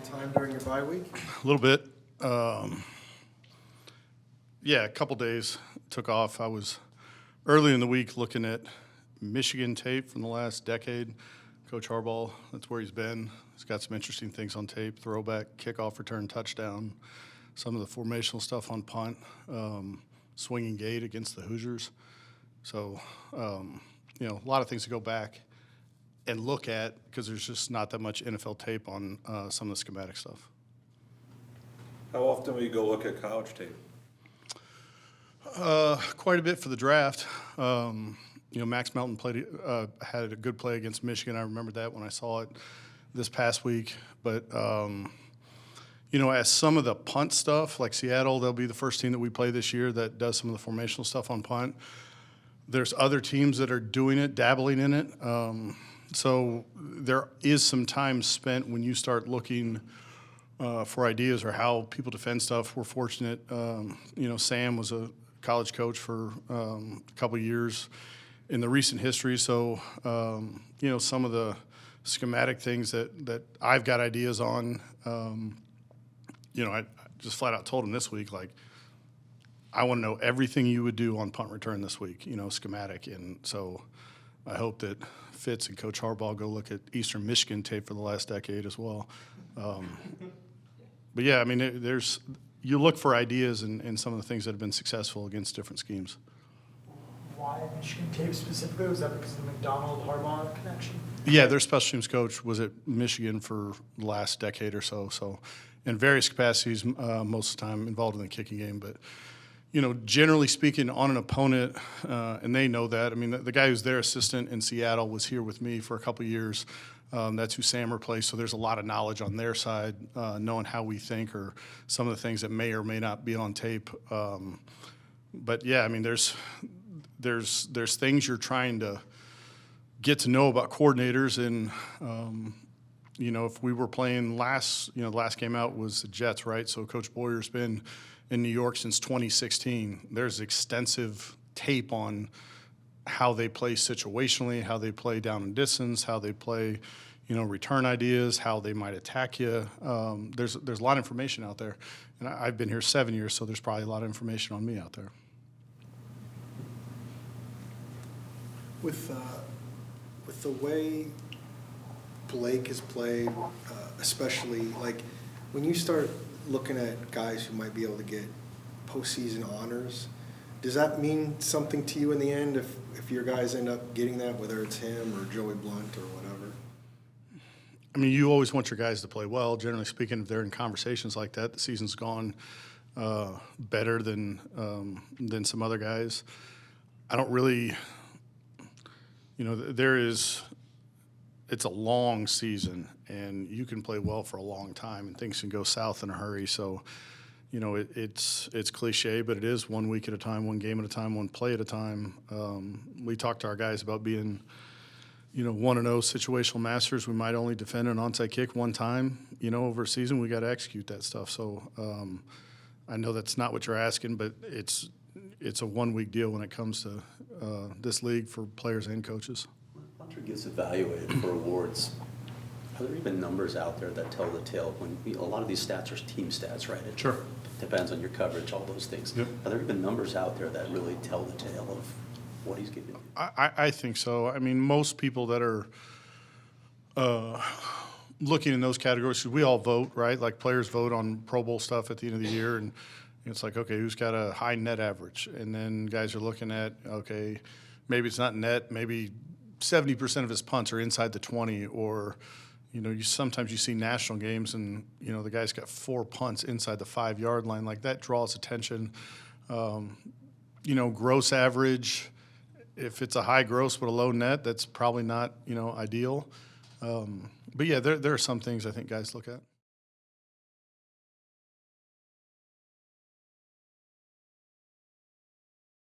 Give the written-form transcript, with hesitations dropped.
time during your bye week? A little bit. Yeah, a couple days took off. I was early in the week looking at Michigan tape from the last decade. Coach Harbaugh, that's where he's been. He's got some interesting things on tape: throwback, kickoff, return, touchdown, some of the formational stuff on punt, swinging gate against the Hoosiers. So, a lot of things to go back and look at because there's just not that much NFL tape on some of the schematic stuff. How often will you go look at college tape? Quite a bit for the draft. Max Melton had a good play against Michigan. I remember that when I saw it this past week. But, as some of the punt stuff, like Seattle, they'll be the first team that we play this year that does some of the formational stuff on punt. There's other teams that are doing it, dabbling in it. So there is some time spent when you start looking for ideas or how people defend stuff. We're fortunate. Sam was a college coach for a couple of years in the recent history. So, some of the schematic things that I've got ideas on, I just flat out told him this week, like, I want to know everything you would do on punt return this week, schematic. And so I hope that Fitz and Coach Harbaugh go look at Eastern Michigan tape for the last decade as well. But yeah, you look for ideas in some of the things that have been successful against different schemes. Why Michigan tape specifically? Was that because of the McDonald-Harbaugh connection? Yeah, their special teams coach was at Michigan for the last decade or so. So in various capacities, most of the time involved in the kicking game. But, generally speaking, on an opponent, and they know that. The guy who's their assistant in Seattle was here with me for a couple of years. That's who Sam replaced. So there's a lot of knowledge on their side, knowing how we think or some of the things that may or may not be on tape. But yeah, there's things you're trying to get to know about coordinators. And, if we were playing the last game out was the Jets, right? So Coach Boyer's been in New York since 2016. There's extensive tape on how they play situationally, how they play down and distance, how they play, return ideas, how they might attack you. There's a lot of information out there. And I've been here 7 years, so there's probably a lot of information on me out there. With the way Blake has played, especially like when you start looking at guys who might be able to get postseason honors, does that mean something to you in the end if your guys end up getting that, whether it's him or Joey Blunt or whatever? You always want your guys to play well. Generally speaking, if they're in conversations like that, the season's gone better than some other guys. I don't really, it's a long season, and you can play well for a long time, and things can go south in a hurry. So, it's cliche, but it is 1 week at a time, one game at a time, one play at a time. We talked to our guys about being, 1-0 situational masters. We might only defend an onside kick one time, over a season. We got to execute that stuff. So I know that's not what you're asking, but it's a 1 week deal when it comes to this league for players and coaches. When a punter gets evaluated for awards, are there even numbers out there that tell the tale? When a lot of these stats are team stats, right? It Sure. depends on your coverage, all those things. Yep. Are there even numbers out there that really tell the tale of what he's giving you? I think so. Most people that are looking in those categories, we all vote, right? Like players vote on Pro Bowl stuff at the end of the year, and it's like, okay, who's got a high net average? And then guys are looking at, okay, maybe it's not net, maybe 70% of his punts are inside the 20, or sometimes you see national games and, the guy's got 4 punts inside the 5-yard line. Like, that draws attention. Gross average, if it's a high gross but a low net, that's probably not, ideal. But, yeah, there are some things I think guys look at.